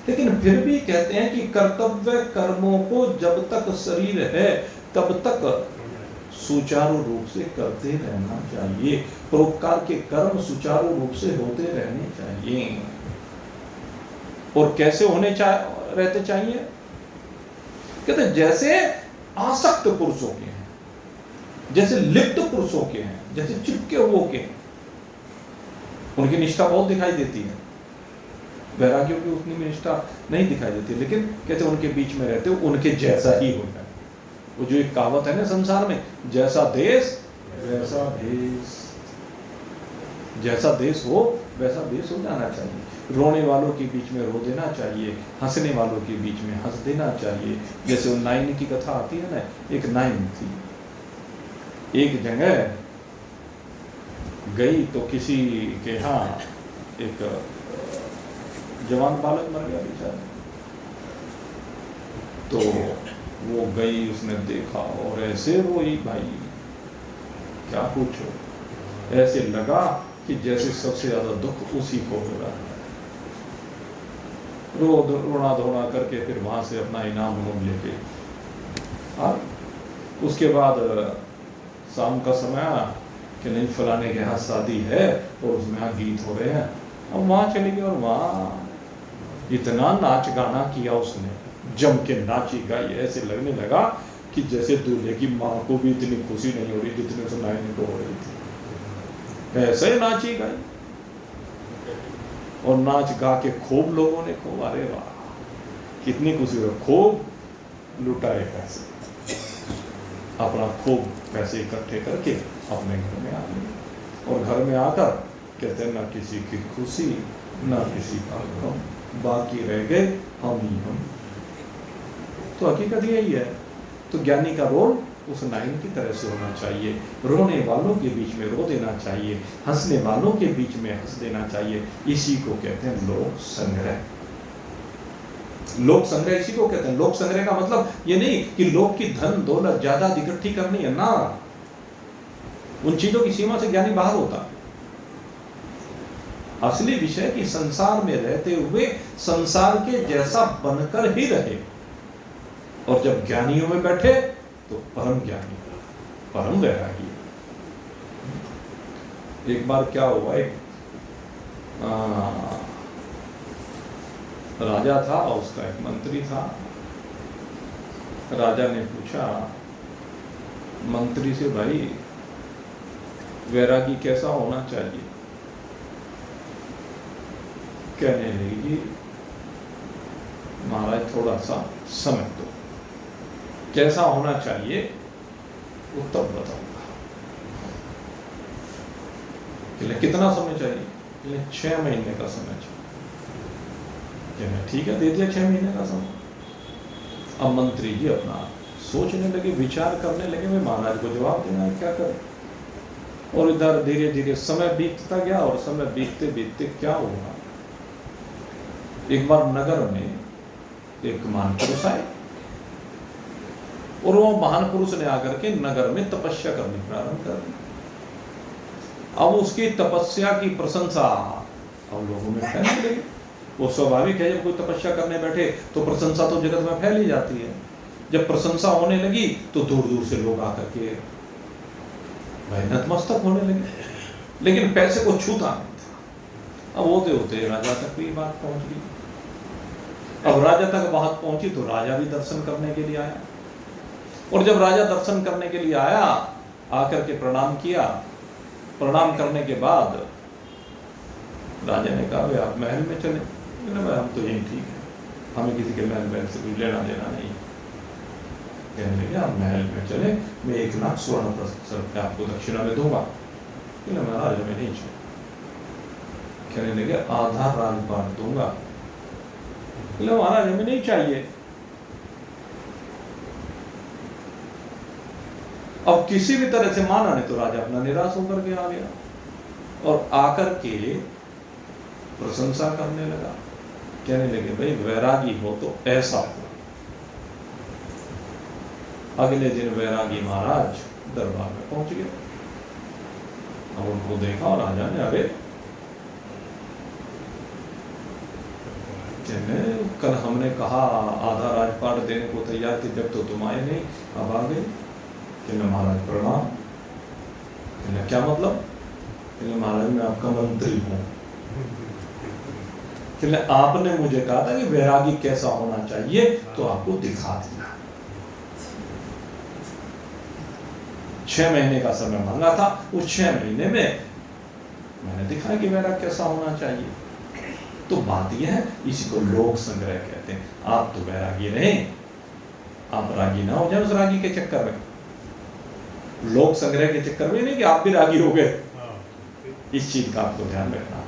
लेकिन फिर भी कहते हैं कि कर्तव्य कर्मों को जब तक शरीर है तब तक सुचारू रूप से करते रहना चाहिए। परोपकार के कर्म सुचारू रूप से होते रहने चाहिए। और कैसे रहते चाहिए? कहते जैसे आसक्त पुरुषों के हैं, जैसे लिप्त पुरुषों के हैं, जैसे चिपके हुए के हैं, उनकी निष्ठा बहुत दिखाई देती है। वैरागियों की उतनी निष्ठा नहीं दिखाई देती, लेकिन कहते उनके बीच में रहते हो उनके जैसा ही हो जाए। वो जो एक कहावत है ना संसार में, जैसा देश वैसा भेष, जैसा देश हो वैसा देश हो जाना चाहिए। रोने वालों के बीच में रो देना चाहिए, हंसने वालों के बीच में हंस देना चाहिए। जैसे वो नाइन की कथा आती है ना, एक नाइन थी, एक जगह गई तो किसी के यहाँ एक जवान बालक मर गया बेचारा। तो वो गई, उसने देखा और ऐसे रोई भाई, क्या पूछो, ऐसे लगा कि जैसे सबसे ज्यादा दुख उसी को हो रहा है। रोना धोना करके फिर वहां से अपना इनाम लेके, और उसके बाद शाम का समय कि नहीं फलाने के यहाँ शादी है और उसमें यहाँ गीत हो रहे हैं। अब वहाँ चली गई और वहाँ इतना नाच गाना किया उसने, जम के नाची गाई, ऐसे लगने लगा कि जैसे दूल्हे की माँ को भी इतनी खुशी नहीं हो रही जितने से नाइन को हो रही थी। ऐसे नाची गाई और नाच गा के खूब लोगों ने खूब, अरे वाह कितनी खुशी हो, खूब लुटाए पैसे, अपना खूब पैसे इकट्ठे करके अपने घर में आ गए और घर में आकर कहते हैं ना किसी की खुशी ना किसी का गम, बाकी रह गए हम ही हम। तो हकीकत यही है। तो ज्ञानी का रोल उस नाइन की तरह से होना चाहिए, रोने वालों के बीच में रो देना चाहिए, हंसने वालों के बीच में हंस देना चाहिए। इसी को कहते हैं लोक संग्रह। लोक संग्रह इसी को कहते हैं। लोक संग्रह का मतलब ये नहीं कि लोक की धन दौलत ज्यादा इकट्ठी करनी है ना, उन चीजों की सीमा से ज्ञानी बाहर होता। असली विषय कि संसार में रहते हुए संसार के जैसा बनकर ही रहे, और जब ज्ञानियों में बैठे तो परम ज्ञानी, परम वैरागी। एक बार क्या हुआ, एक राजा था और उसका एक मंत्री था। राजा ने पूछा मंत्री से, भाई वैरागी कैसा होना चाहिए? कहने लगी, महाराज थोड़ा सा समय दो, कैसा होना चाहिए वो तब बताऊंगा। कितना समय चाहिए? 6 महीने का समय चाहिए। ठीक है, दे दिया 6 महीने का समय। अब मंत्री जी अपना सोचने लगे, विचार करने लगे, मैं महाराज को जवाब देना है, क्या करें। और इधर धीरे धीरे समय बीतता गया, और समय बीतते बीतते क्या हुआ, एक बार नगर में एक महान पुरुष आए, और वो महान पुरुष ने आकर के नगर में तपस्या करनी प्रारंभ कर दी। अब उसकी तपस्या की प्रशंसा अब लोगों में फैलने लगी। वो स्वाभाविक है, जब कोई तपस्या करने बैठे तो प्रशंसा तो जगत में फैल ही जाती है। जब प्रशंसा होने लगी तो दूर दूर से लोग आकर के भाई नतमस्तक होने लगे, लेकिन पैसे को छूता नहीं था। अब होते होते राजा तक भी बात पहुंच गई। अब राजा तक बात पहुंची तो राजा भी दर्शन करने के लिए आया, और जब राजा दर्शन करने के लिए आया, आकर के प्रणाम किया। प्रणाम करने के बाद राजा ने कहा, भाई आप महल में चले। हम तो यही ठीक है, हमें किसी के महल से कुछ लेना देना नहीं। कहने लगे, आप महल में चले, मैं 1 लाख स्वर्ण प्रति आपको दक्षिणा में दूंगा। महाराज में नहीं चाहिए। कहने लगे, आधा राजपाट दूंगा। महाराज हमें नहीं चाहिए। अब किसी भी तरह से माना नहीं, तो राजा अपना निराश होकर के आ गया, और आकर के प्रशंसा करने लगा। कहने लगे, भाई वैरागी हो तो ऐसा हो। अगले दिन वैरागी महाराज दरबार में पहुंच गए। अब उनको देखा, और राजा ने, अरे कल हमने कहा आधा राजपाट देने को तैयार थे, जब तो तुम आए नहीं, अब आ गए। महाराज प्रणाम। क्या मतलब? महाराज मैं आपका मंत्री हूं। आपने मुझे कहा था कि वैरागी कैसा होना चाहिए, तो आपको दिखा दिया। 6 महीने का समय मांगा था, उस 6 महीने में मैंने दिखाया कि वैराग कैसा होना चाहिए। तो बात यह है, इसी को लोक संग्रह कहते हैं। आप तो वैरागी रहे, आप रागी ना हो जाए उस रागी के चक्कर में। लोक संग्रह के चक्कर में नहीं कि आप भी रागी हो गए। इस चीज का आपको ध्यान रखना है।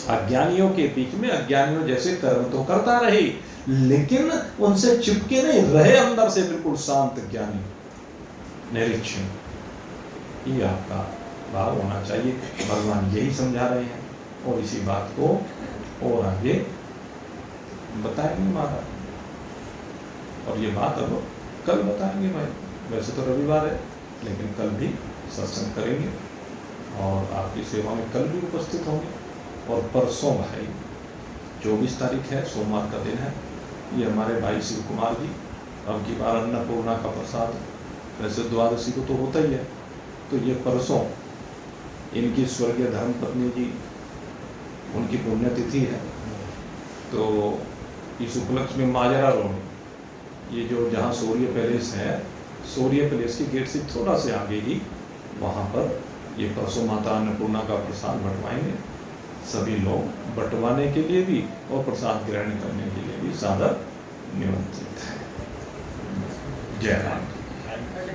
अज्ञानियों के बीच में अज्ञानियों जैसे कर्म तो करता रहे, लेकिन उनसे चिपके नहीं रहे, अंदर से बिल्कुल शांत ज्ञानी निरीक्षण, ये आपका भाव होना चाहिए। भगवान यही समझा रहे हैं, और इसी बात को और आगे बताएंगे महाराज। और ये बात अब कल बताएंगे भाई। वैसे तो रविवार है, लेकिन कल भी सत्संग करेंगे, और आपकी सेवा में कल भी उपस्थित होंगे। और परसों भाई 24 तारीख है, सोमवार का दिन है। ये हमारे भाई शिव कुमार जी, अब की बार अन्नपूर्णा का प्रसाद, वैसे द्वादशी को तो होता ही है, तो ये परसों इनकी स्वर्गीय धर्मपत्नी जी, उनकी पुण्यतिथि है। तो इस उपलक्ष्य में माजरा रोड, ये जो जहाँ सूर्य पैलेस है, सूर्य पैलेस की गेट से थोड़ा से आगे ही, वहाँ पर ये परसों माता अन्नपूर्णा का प्रसाद बंटवाएंगे। सभी लोग बंटवाने के लिए भी और प्रसाद ग्रहण करने के लिए भी सादर निमंत्रित है। जय राम।